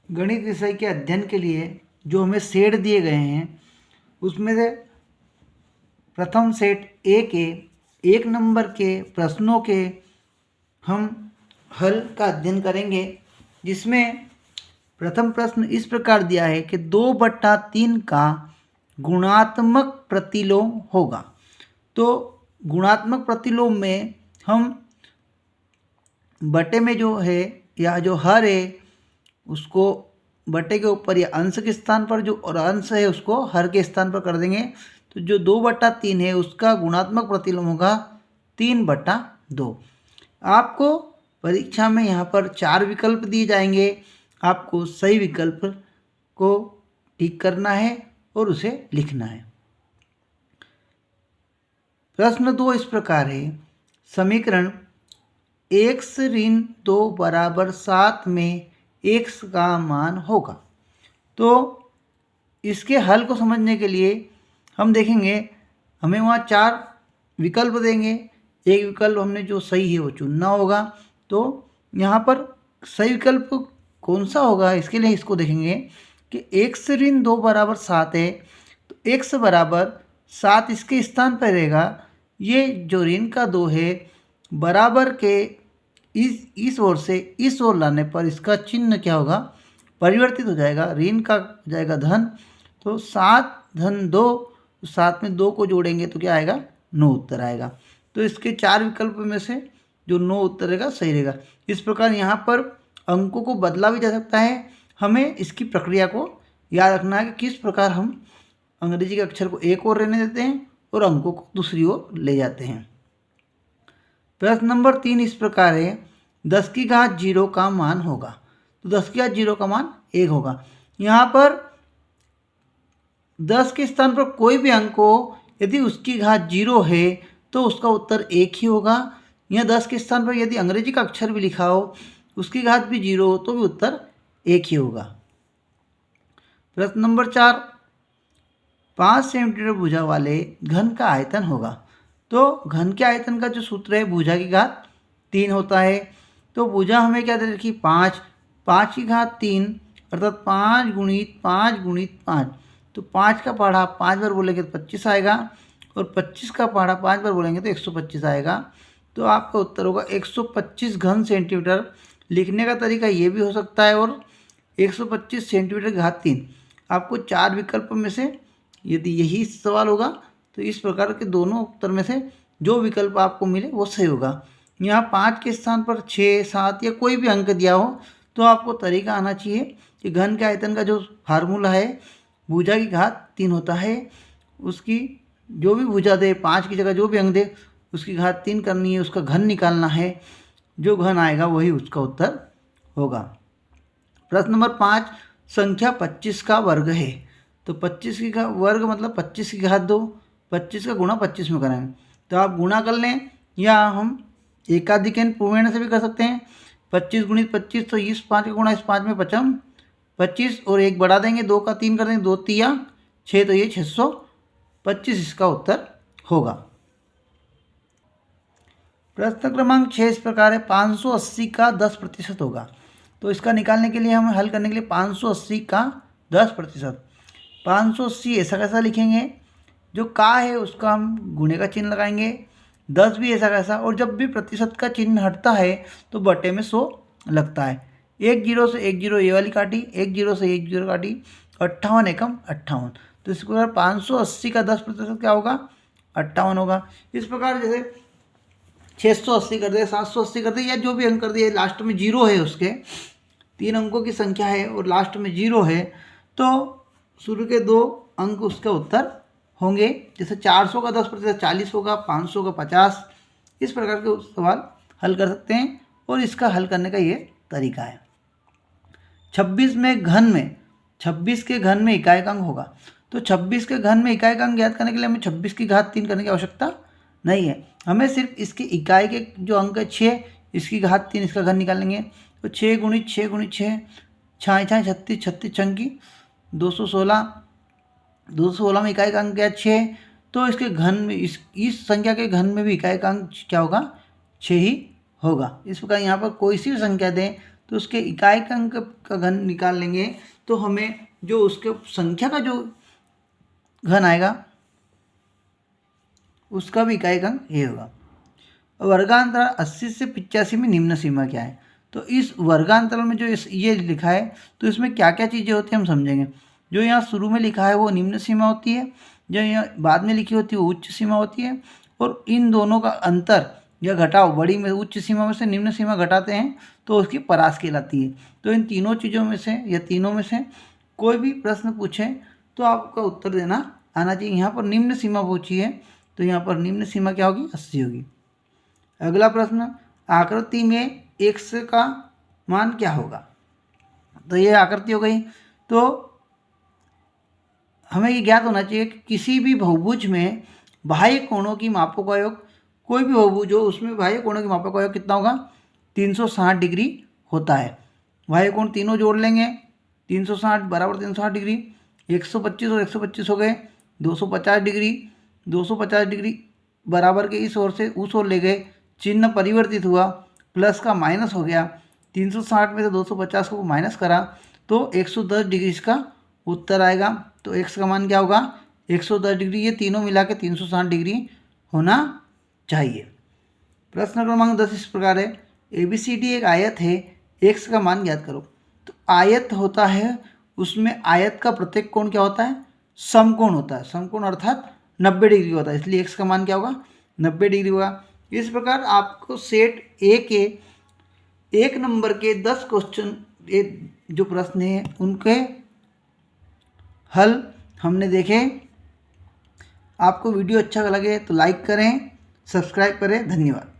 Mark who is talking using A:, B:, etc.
A: गणित विषय के अध्ययन के लिए जो हमें सेट दिए गए हैं उसमें से प्रथम सेट ए के 1 नंबर के प्रश्नों के हम हल का अध्ययन करेंगे, जिसमें प्रथम प्रश्न इस प्रकार दिया है कि 2/3 का गुणात्मक प्रतिलोम होगा। तो गुणात्मक प्रतिलोम में हम बटे में जो है या जो हर है उसको बटे के ऊपर या अंश के स्थान पर, जो और अंश है उसको हर के स्थान पर कर देंगे। तो जो 2/3 है उसका गुणात्मक प्रतिलोम होगा 3/2। आपको परीक्षा में यहाँ पर 4 विकल्प दिए जाएंगे, आपको सही विकल्प को टिक करना है और उसे लिखना है। प्रश्न 2 इस प्रकार है, समीकरण x ऋण 2 बराबर 7 में x का मान होगा। तो इसके हल को समझने के लिए हम देखेंगे, हमें वहाँ 4 विकल्प देंगे, एक विकल्प हमने जो सही है वो चुनना होगा। तो यहाँ पर सही विकल्प कौन सा होगा, इसके लिए इसको देखेंगे कि x ऋण 2 बराबर 7 है, तो x बराबर 7 इसके स्थान पर रहेगा। ये जो ऋण का 2 है बराबर के इस ओर से इस ओर लाने पर इसका चिन्ह क्या होगा, परिवर्तित हो जाएगा, ऋण का हो जाएगा धन। तो 7 धन 2, 7 में 2 को जोड़ेंगे तो क्या आएगा, 9 उत्तर आएगा। तो इसके 4 विकल्प में से जो 9 उत्तर रहेगा सही रहेगा। इस प्रकार यहाँ पर अंकों को बदला भी जा सकता है। हमें इसकी प्रक्रिया को याद रखना है कि किस प्रकार हम अंग्रेजी के अक्षर को एक ओर रहने देते हैं और अंकों को दूसरी ओर ले जाते हैं। प्रश्न नंबर 3 इस प्रकार है, 10 की घात 0 का मान होगा। तो 10 की घात 0 का मान 1 होगा। यहाँ पर 10 के स्थान पर कोई भी अंक हो, यदि उसकी घात 0 है तो उसका उत्तर 1 ही होगा। यहाँ 10 के स्थान पर यदि अंग्रेजी का अक्षर भी लिखा हो, उसकी घात भी 0 हो तो भी उत्तर 1 ही होगा। प्रश्न नंबर 4, 5 सेंटीमीटर भुजा वाले घन का आयतन होगा। तो घन के आयतन का जो सूत्र है भुजा की घात 3 होता है। तो भुजा हमें क्या दे रखी, 5, 5 की घात 3 अर्थात 5 गुणित 5 गुणित 5। तो 5 का पहाड़ा 5 बार बोलेंगे तो 25 आएगा, और 25 का पहाड़ा 5 बार बोलेंगे तो 125 आएगा। तो आपका उत्तर होगा 125 घन सेंटीमीटर। लिखने का तरीका ये भी हो सकता है, और 125 सेंटीमीटर घात 3। आपको 4 विकल्प में से यदि यही सवाल होगा तो इस प्रकार के दोनों उत्तर में से जो विकल्प आपको मिले वो सही होगा। यहाँ 5 के स्थान पर 6, 7 या कोई भी अंक दिया हो तो आपको तरीका आना चाहिए कि घन के आयतन का जो फार्मूला है भुजा की घात 3 होता है, उसकी जो भी भुजा दे 5 की जगह जो भी अंक दे उसकी घात 3 करनी है, उसका घन निकालना है, जो घन आएगा वही उसका उत्तर होगा। प्रश्न नंबर 5, संख्या 25 का वर्ग है। तो 25 की वर्ग मतलब 25 की घात 2, 25 का गुणा 25 में करेंगे तो आप गुणा कर लें, या हम एकाधिकन पूर्ण से भी कर सकते हैं। 25 गुणित 25 तो इस 5 का गुणा इस 5 में 25 और 1 बढ़ा देंगे, 2 का 3 कर देंगे, 2 तिया 6, तो ये 625 इसका उत्तर होगा। प्रश्न क्रमांक 6 इस प्रकार है, 580 का 10% होगा। तो इसका निकालने के लिए हम हल करने के लिए 580 का 10%, 580 ऐसा कैसा लिखेंगे, जो का है उसका हम गुणे का चिन्ह लगाएंगे, 10 भी ऐसा कैसा, और जब भी प्रतिशत का चिन्ह हटता है तो बटे में 100 लगता है। 1 जीरो से 1 जीरो ये वाली काटी, 1 जीरो से 1 जीरो काटी, 58 एकम 58। तो इस प्रकार 580 का 10% क्या होगा, 58 होगा। इस प्रकार जैसे 680 कर दे, 780 कर दे, या जो भी अंक कर दिए, लास्ट में 0 है, उसके 3 अंकों की संख्या है और लास्ट में 0 है, तो शुरू के 2 अंक उसका उत्तर होंगे। जैसे 400 का 10% 40 होगा, 500 का 50। इस प्रकार के सवाल हल कर सकते हैं, और इसका हल करने का ये तरीका है। 26 के घन में इकाई अंक होगा। तो 26 के घन में इकाई अंक ज्ञात करने के लिए हमें 26 की घात 3 करने की आवश्यकता नहीं है, हमें सिर्फ इसकी इकाई के जो अंक है 6, इसकी घात 3, इसका घन निकालेंगे। तो 6 गुणित 6 गुणित 6, 6 36, 36 छंकी 216, 216 में इकाई का अंक क्या 6, तो इसके घन में इस संख्या के घन में भी इकाई का अंक क्या होगा, 6 ही होगा। इस प्रकार यहाँ पर कोई सी भी संख्या दें तो उसके इकाई अंक का घन निकाल लेंगे तो हमें जो उसके संख्या का जो घन आएगा उसका भी इकाई अंक ये होगा। वर्गांतरण 80 से 85 में निम्न सीमा क्या है? तो इस वर्गांतरण में जो ये लिखा है तो इसमें क्या क्या चीज़ें होती हैं हम समझेंगे। जो यहाँ शुरू में लिखा है वो निम्न सीमा होती है, जो यहाँ बाद में लिखी होती है वो उच्च सीमा होती है, और इन दोनों का अंतर या घटाव बड़ी में उच्च सीमा में से निम्न सीमा घटाते हैं तो उसकी परास कहलाती है। तो इन तीनों चीज़ों में से या तीनों में से कोई भी प्रश्न पूछे तो आपका उत्तर देना आना चाहिए। यहाँ पर निम्न सीमा पूछी है तो यहाँ पर निम्न सीमा क्या होगी? 80 होगी। अगला प्रश्न, आकृति में x का मान क्या होगा? तो ये आकृति हो गई। तो हमें ये ज्ञात होना चाहिए कि किसी भी बहुभुज में बाह्य कोणों की मापों का योग, कोई भी बहुभुज हो उसमें बाह्य कोणों की मापों का योग कितना होगा? 360 डिग्री होता है। बाह्य कोण तीनों जोड़ लेंगे, 360 बराबर 360 डिग्री, 125 और 125 हो गए 250 डिग्री, 250 डिग्री बराबर के इस ओर से उस ओर ले गए, चिन्ह परिवर्तित हुआ, प्लस का माइनस हो गया, 360 में से 250 को माइनस करा तो 110 डिग्री इसका उत्तर आएगा। तो x का मान क्या होगा? 110 डिग्री। ये तीनों मिला के 360 डिग्री होना चाहिए। प्रश्न क्रमांक 10 इस प्रकार है, ABCD एक आयत है, x का मान ज्ञात करो। तो आयत होता है, उसमें आयत का प्रत्येक कोण क्या होता है? समकोण होता है। समकोण अर्थात 90 डिग्री होता है, इसलिए x का मान क्या होगा? 90 डिग्री होगा। इस प्रकार आपको सेट ए के 1 नंबर के 10 क्वेश्चन जो प्रश्न है उनके हल हमने देखे। आपको वीडियो अच्छा लगे तो लाइक करें, सब्सक्राइब करें। धन्यवाद।